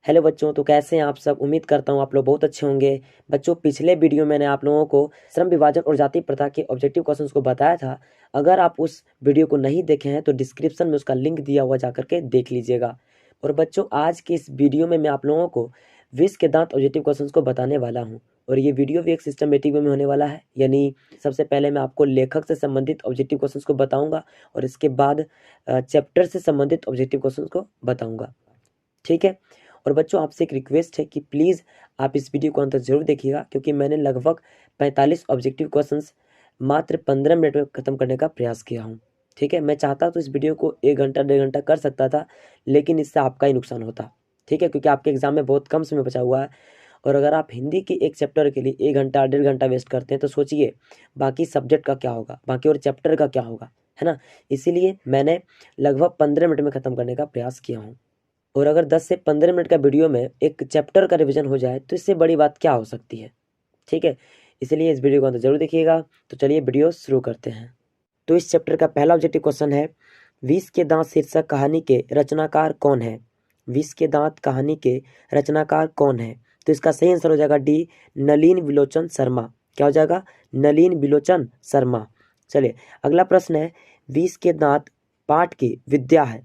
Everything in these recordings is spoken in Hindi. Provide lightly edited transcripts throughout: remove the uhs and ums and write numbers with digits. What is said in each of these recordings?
हेलो बच्चों, तो कैसे हैं आप सब। उम्मीद करता हूँ आप लोग बहुत अच्छे होंगे। बच्चों, पिछले वीडियो में मैंने आप लोगों को श्रम विभाजन और जाति प्रथा के ऑब्जेक्टिव क्वेश्चंस को बताया था। अगर आप उस वीडियो को नहीं देखे हैं तो डिस्क्रिप्शन में उसका लिंक दिया हुआ जा करके देख लीजिएगा। और बच्चों, आज की इस वीडियो में मैं आप लोगों को 20 के दांत ऑब्जेक्टिव क्वेश्चन को बताने वाला हूँ। और ये वीडियो भी एक सिस्टमेटिक वे में होने वाला है, यानी सबसे पहले मैं आपको लेखक से संबंधित ऑब्जेक्टिव क्वेश्चंस को बताऊंगा और इसके बाद चैप्टर से संबंधित ऑब्जेक्टिव क्वेश्चंस को बताऊंगा। ठीक है। और बच्चों, आपसे एक रिक्वेस्ट है कि प्लीज़ आप इस वीडियो को अंत तक जरूर देखिएगा, क्योंकि मैंने लगभग 45 ऑब्जेक्टिव क्वेश्चंस मात्र 15 मिनट में ख़त्म करने का प्रयास किया हूँ। ठीक है। मैं चाहता तो इस वीडियो को 1 घंटा 1.5 घंटा कर सकता था, लेकिन इससे आपका ही नुकसान होता। ठीक है, क्योंकि आपके एग्जाम में बहुत कम समय बचा हुआ है। और अगर आप हिंदी के एक चैप्टर के लिए 1 घंटा 1.5 घंटा वेस्ट करते हैं तो सोचिए बाकी सब्जेक्ट का क्या होगा, बाकी और चैप्टर का क्या होगा, है ना। इसीलिए मैंने लगभग 15 मिनट में ख़त्म करने का प्रयास किया हूँ। और अगर 10 से 15 मिनट का वीडियो में एक चैप्टर का रिवीजन हो जाए तो इससे बड़ी बात क्या हो सकती है। ठीक है। इसलिए इस वीडियो को अंत जरूर देखिएगा। तो चलिए वीडियो शुरू करते हैं। तो इस चैप्टर का पहला ऑब्जेक्टिव क्वेश्चन है, 20 के दांत शीर्षक कहानी के रचनाकार कौन है। 20 के दांत कहानी के रचनाकार कौन है। तो इसका सही आंसर हो जाएगा डी, नलिन विलोचन शर्मा। क्या हो जाएगा? नलिन विलोचन शर्मा। चलिए अगला प्रश्न है, 20 के दांत पाठ की विद्या है।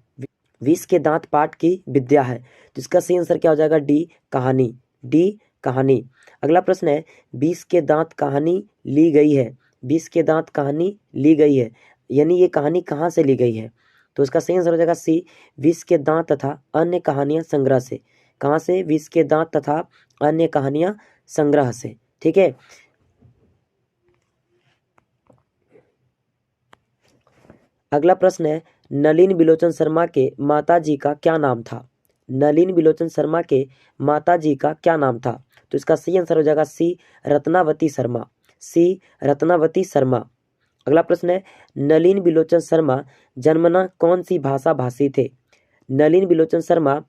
20 के दांत पाठ की विद्या है, तो इसका सही आंसर क्या हो जाएगा? डी, कहानी। डी, कहानी। अगला प्रश्न है, 20 के दांत कहानी ली गई है। 20 के दांत कहानी ली गई है, यानी ये कहानी कहाँ से ली गई है। तो इसका सही आंसर हो जाएगा सी, 20 के दांत तथा अन्य कहानियां संग्रह से। कहाँ से? 20 के दांत तथा अन्य कहानियां संग्रह से। ठीक है। अगला प्रश्न है, नलिन बिलोचन शर्मा के माताजी का क्या नाम था। नलिन बिलोचन शर्मा के माताजी का क्या नाम था। तो इसका सही आंसर हो जाएगा सी, रत्नावती शर्मा। सी, रत्नावती शर्मा। अगला प्रश्न है, नलिन बिलोचन शर्मा जन्मना कौन सी भाषा भाषी थे। नलिन बिलोचन शर्मा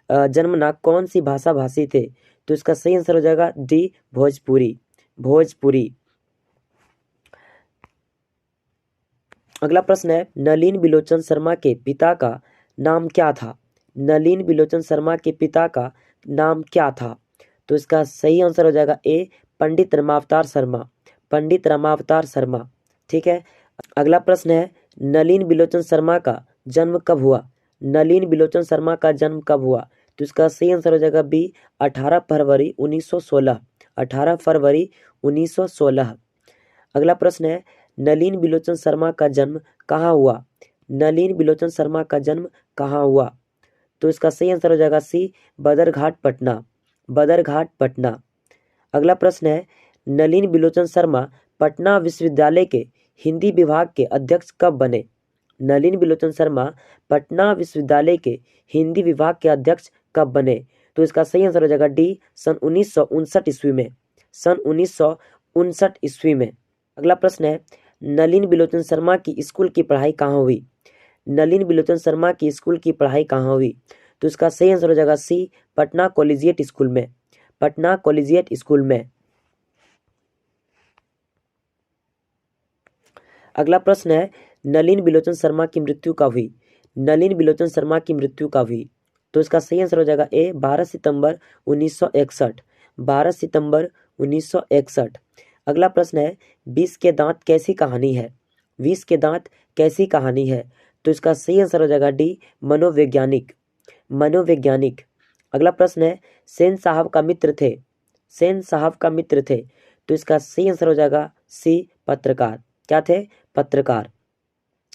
जन्मना कौन सी भाषा भाषी थे। तो इसका सही आंसर हो जाएगा डी, भोजपुरी। भोजपुरी। अगला प्रश्न है, नलिन बिलोचन शर्मा के पिता का नाम क्या था। नलिन बिलोचन शर्मा के पिता का नाम क्या था। तो इसका सही आंसर हो जाएगा ए, पंडित रमावतार शर्मा। पंडित रमावतार शर्मा। ठीक है। अगला प्रश्न है, नलिन बिलोचन शर्मा का जन्म कब हुआ। नलिन बिलोचन शर्मा का जन्म कब हुआ। तो इसका सही आंसर हो जाएगा बी, 18 फरवरी 1916। 18 फरवरी 1916। अगला प्रश्न है, नलिन बिलोचन शर्मा का जन्म कहाँ हुआ। नलिन बिलोचन शर्मा का जन्म कहाँ हुआ। तो इसका सही आंसर हो जाएगा सी, बदरघाट पटना। बदरघाट पटना। अगला प्रश्न है, नलिन बिलोचन शर्मा पटना विश्वविद्यालय के हिंदी विभाग के अध्यक्ष कब बने। नलिन बिलोचन शर्मा पटना विश्वविद्यालय के हिंदी विभाग के अध्यक्ष कब बने। तो इसका सही आंसर हो जाएगा डी, सन 1959 ईस्वी में। सन 1959 ईस्वी में। अगला प्रश्न है, नलिन बिलोचन शर्मा की स्कूल की पढ़ाई कहाँ हुई। नलिन बिलोचन शर्मा की स्कूल की पढ़ाई कहाँ हुई। तो इसका सही आंसर हो जाएगा सी, पटना कॉलेजिएट स्कूल में। पटना कॉलेजिएट स्कूल में। अगला प्रश्न है, नलिन बिलोचन शर्मा की मृत्यु कब हुई। नलिन बिलोचन शर्मा की मृत्यु कब हुई। तो इसका सही आंसर हो जाएगा ए, 12 सितंबर 1961। 12 सितंबर 1961। अगला प्रश्न है, 20 के दांत कैसी कहानी है। 20 के दांत कैसी कहानी है। तो इसका सही आंसर हो जाएगा डी, मनोवैज्ञानिक। मनोवैज्ञानिक। अगला प्रश्न है, सेन साहब का मित्र थे। सेन साहब का मित्र थे। तो इसका सही आंसर हो जाएगा सी, पत्रकार। क्या थे? पत्रकार।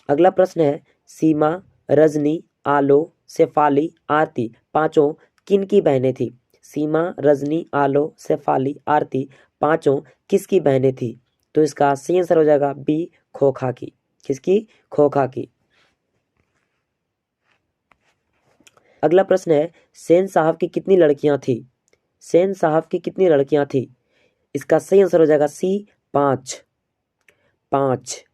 अगला प्रश्न है, सीमा, रजनी, आलो, शेफाली, आरती पांचों किन की बहनें थी। सीमा, रजनी, आलो, शेफाली, आरती पांचों किसकी बहनें थी। तो इसका सही आंसर हो जाएगा बी, खोखा की। किसकी? खोखा की। अगला प्रश्न है, सेन साहब की कितनी लड़कियां थी। सेन साहब की कितनी लड़कियां थी। इसका सही आंसर हो जाएगा सी, 5। 5।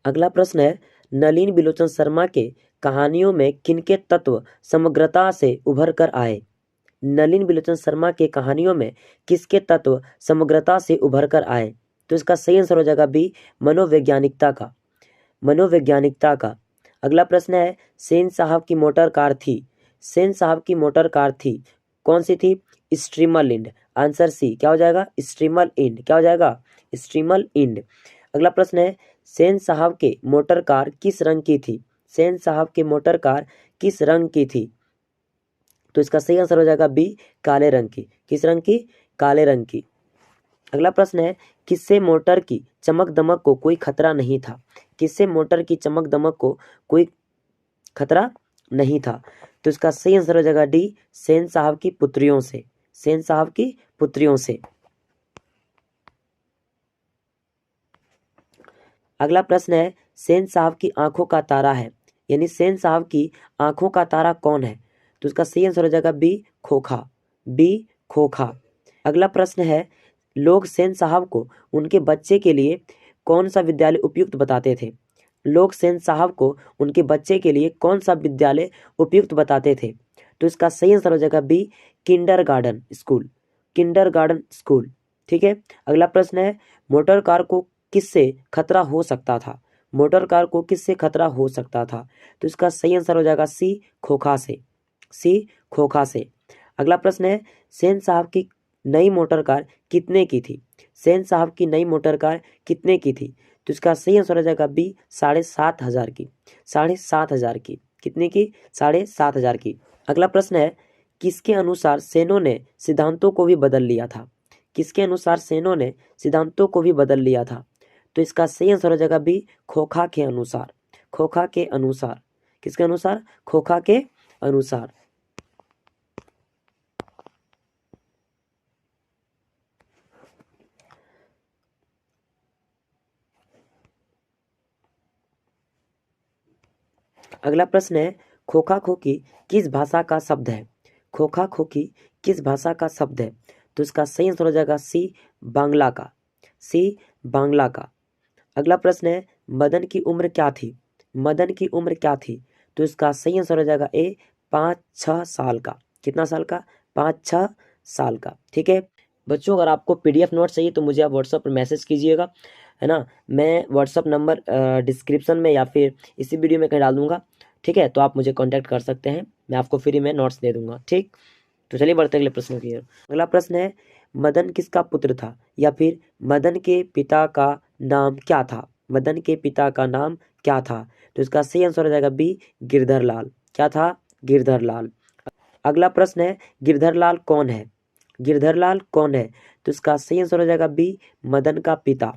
अगला प्रश्न है, नलिन बिलोचन शर्मा के कहानियों में किनके तत्व समग्रता से उभर कर आए। नलिन बिलोचन शर्मा के कहानियों में किसके तत्व समग्रता से उभर कर आए। तो इसका सही आंसर हो जाएगा बी, मनोवैज्ञानिकता का। मनोवैज्ञानिकता का। अगला प्रश्न है, सेन साहब की मोटर कार थी। सेन साहब की मोटर कार थी, कौन सी थी? स्ट्रीमल इंड। आंसर सी क्या हो जाएगा? स्ट्रीमल इंड। क्या हो जाएगा? स्ट्रीमल इंड। अगला प्रश्न है, सेन साहब के मोटर कार किस रंग की थी? सेन साहब की मोटर कार किस रंग की थी? तो इसका सही आंसर हो जाएगा बी, काले रंग की। किस रंग की? काले रंग की। अगला प्रश्न है, किससे मोटर की चमक दमक को कोई खतरा नहीं था? किससे मोटर की चमक दमक को कोई खतरा नहीं था? तो इसका सही आंसर हो जाएगा डी, सेन साहब की पुत्रियों से। सेन साहब की पुत्रियों से। अगला प्रश्न है, सेन साहब की आंखों का तारा है, यानी सेन साहब की आंखों का तारा कौन है? तो इसका सही आंसर हो जाएगा बी, खोखा। बी, खोखा। अगला प्रश्न है, लोग सेन साहब को उनके बच्चे के लिए कौन सा विद्यालय उपयुक्त बताते थे? लोग सेन साहब को उनके बच्चे के लिए कौन सा विद्यालय उपयुक्त बताते थे? तो इसका सही आंसर हो जाएगा B, kindergarten school. Kindergarten school. ठीक है। अगला प्रश्न है, मोटर कार को किससे खतरा हो सकता था? मोटर कार को किससे खतरा हो सकता था? तो इसका सही आंसर हो जाएगा सी, खोखा से। सी, खोखा से। अगला प्रश्न है, सेन साहब की नई मोटर कार कितने की थी? सेन साहब की नई मोटर कार कितने की थी? तो इसका सही आंसर हो जाएगा बी, 7,500 की। 7,500 की। कितने की? 7,500 की। अगला प्रश्न है, किसके अनुसार सेनों ने सिद्धांतों को भी बदल लिया था? किसके अनुसार सेनों ने सिद्धांतों को भी बदल लिया था? तो इसका सही आंसर हो जाएगा बी, खोखा के अनुसार। खोखा के अनुसार। किसके अनुसार? खोखा के अनुसार। अगला प्रश्न है, खोखा खोखी किस भाषा का शब्द है? खोखा खोखी किस भाषा का शब्द है? तो इसका सही आंसर हो जाएगा सी, बांग्ला का। सी, बांग्ला का। अगला प्रश्न है, मदन की उम्र क्या थी? मदन की उम्र क्या थी? तो इसका सही आंसर हो जाएगा ए, 5-6 साल का। कितना साल का? 5-6 साल का। ठीक है बच्चों, अगर आपको पीडीएफ नोट चाहिए तो मुझे आप व्हाट्सएप पर मैसेज कीजिएगा, है ना। मैं व्हाट्सएप नंबर डिस्क्रिप्शन में या फिर इसी वीडियो में कहीं डाल दूंगा। ठीक है, तो आप मुझे कांटेक्ट कर सकते हैं, मैं आपको फ्री में नोट्स दे दूंगा। ठीक, तो चलिए बढ़ते अगले प्रश्न की ओर। अगला प्रश्न है, मदन किसका पुत्र था? या फिर मदन के पिता का नाम क्या था? मदन के पिता का नाम क्या था? तो इसका सही आंसर हो जाएगा बी, गिरधर लाल। क्या था? गिरधर लाल। अगला प्रश्न है, गिरधर लाल कौन है? गिरधर लाल कौन है? तो इसका सही आंसर हो जाएगा बी, मदन का पिता।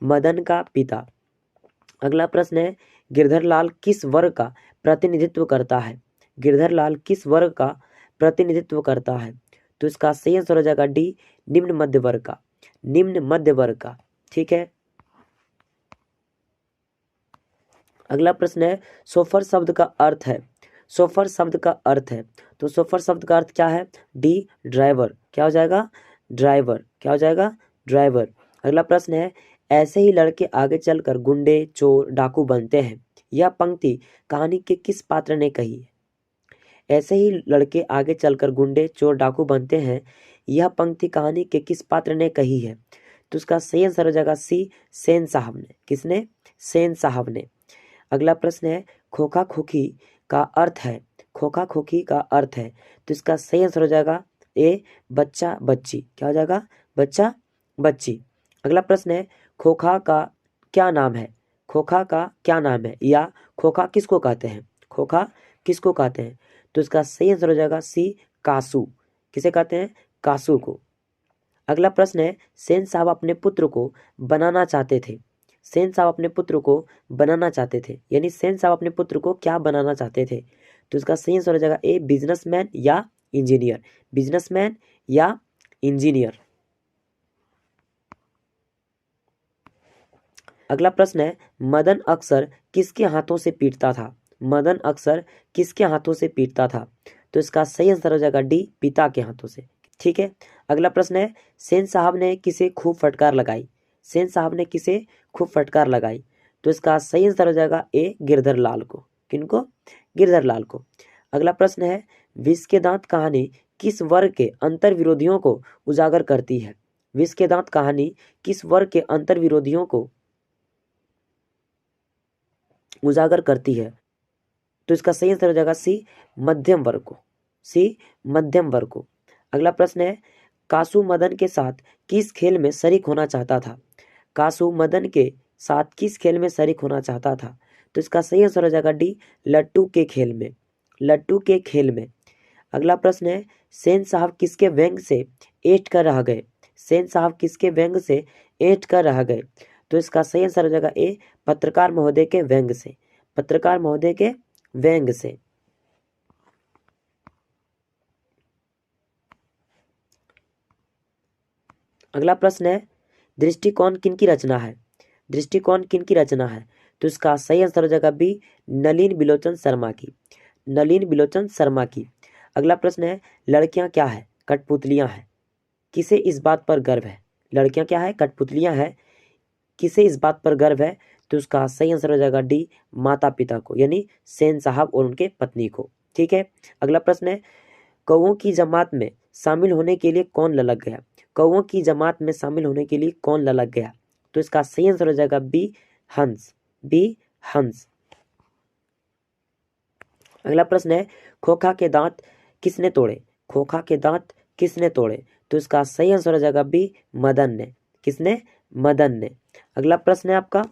मदन का पिता। अगला प्रश्न है, गिरधर लाल किस वर्ग का प्रतिनिधित्व करता है? गिरधर लाल किस वर्ग का प्रतिनिधित्व करता है? तो इसका सही आंसर हो जाएगा डी, निम्न मध्य वर्ग का। निम्न मध्य वर्ग का। ठीक है। अगला प्रश्न है, सोफर शब्द का अर्थ है। सोफर शब्द का अर्थ है, तो सोफर शब्द का अर्थ क्या है? D, driver. क्या हो जाएगा? ड्राइवर। क्या हो जाएगा? ड्राइवर। अगला प्रश्न है, ऐसे ही लड़के आगे चलकर गुंडे चोर डाकू बनते हैं, यह पंक्ति कहानी के किस पात्र ने कही है? ऐसे ही लड़के आगे चलकर गुंडे चोर डाकू बनते हैं, यह पंक्ति कहानी के किस पात्र ने कही है? तो उसका सही आंसर हो जाएगा सी, सेन साहब ने। किसने? सेन साहब ने। अगला प्रश्न है, खोखा खोखी का अर्थ है। खोखा खोखी का अर्थ है, तो इसका सही आंसर हो जाएगा ए, बच्चा बच्ची। क्या हो जाएगा? बच्चा बच्ची। अगला प्रश्न है, खोखा का क्या नाम है? खोखा का क्या नाम है, या खोखा किसको कहते हैं? खोखा किसको कहते हैं? तो इसका सही आंसर हो जाएगा सी, कासू। किसे कहते हैं? कासू को। अगला प्रश्न है, सेन साहब अपने पुत्र को बनाना चाहते थे। सेन साहब अपने पुत्र को बनाना चाहते थे, यानी सेन साहब अपने पुत्र को क्या बनाना चाहते थे? तो इसका सही आंसर हो जाएगा ए, बिजनेसमैन या इंजीनियर। बिजनेसमैन या इंजीनियर। अगला प्रश्न है, मदन अक्सर किसके हाथों से पीटता था? मदन अक्सर किसके हाथों से पीटता था? तो इसका सही आंसर हो जाएगा डी, पिता के हाथों से। ठीक है। अगला प्रश्न है, सेन साहब ने किसे खूब फटकार लगाई? सेन साहब ने किसे खूब फटकार लगाई? तो इसका सही आंसर हो जाएगा ए, गिरधर लाल को। किनको? गिरधर लाल को। अगला प्रश्न है, विष के दांत कहानी किस वर्ग के अंतर विरोधियों को उजागर करती है? विष के दांत कहानी किस वर्ग के अंतर विरोधियों को उजागर करती है? तो इसका सही आंसर हो जाएगा सी, मध्यम वर्ग को। सी, मध्यम वर्ग को। अगला प्रश्न है, कासू मदन के साथ किस खेल में शरीक होना चाहता था? कासू मदन के साथ किस खेल में शरीक होना चाहता था? तो इसका सही आंसर हो जाएगा डी, लट्टू के खेल में। लट्टू के खेल में। अगला प्रश्न है, सेन साहब किसके व्यंग से ऐंठ कर रह गए? सेन साहब किसके व्यंग से ऐंठ कर रह गए? तो इसका सही आंसर हो जाएगा ए, पत्रकार महोदय के व्यंग से। पत्रकार महोदय के व्यंग से। अगला प्रश्न है, दृष्टिकोण किनकी रचना है? दृष्टिकोण किनकी रचना है? तो इसका सही आंसर हो जाएगा बी, नलिन बिलोचन शर्मा की। नलिन बिलोचन शर्मा की। अगला प्रश्न है, लड़कियां क्या है? कठपुतलियां हैं। किसे इस बात पर गर्व है? लड़कियां क्या है? कठपुतलियां हैं। किसे इस बात पर गर्व है? तो उसका सही आंसर हो जाएगा डी, माता पिता को, यानी सेन साहब और उनके पत्नी को। ठीक है। अगला प्रश्न है, कौओं की जमात में शामिल होने के लिए कौन ललक गया? कौओं की जमात में शामिल होने के लिए कौन ललक गया? तो इसका सही आंसर हो जाएगा बी, हंस। बी, हंस। अगला प्रश्न है, खोखा के दांत किसने तोड़े? खोखा के दांत किसने तोड़े? तो इसका सही आंसर हो जाएगा बी, मदन ने। किसने? मदन ने। अगला प्रश्न है आपका,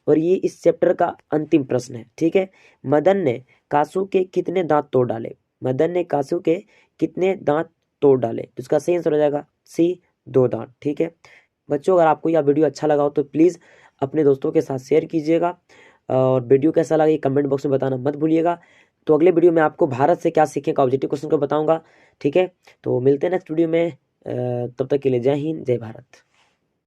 और ये इस चैप्टर का अंतिम प्रश्न है। ठीक है। मदन ने कासू के कितने दांत तोड़ डाले? मदन ने कासू के कितने दांत तोड़ डाले? तो इसका सही आंसर हो जाएगा सी, 2 दांत। ठीक है बच्चों, अगर आपको यह वीडियो अच्छा लगा हो तो प्लीज़ अपने दोस्तों के साथ शेयर कीजिएगा, और वीडियो कैसा लगा ये कमेंट बॉक्स में बताना मत भूलिएगा। तो अगले वीडियो में आपको भारत से क्या सीखें का ऑब्जेक्टिव क्वेश्चन को बताऊंगा। ठीक है, तो मिलते हैं नेक्स्ट वीडियो में। तब तक के लिए जय हिंद, जय भारत।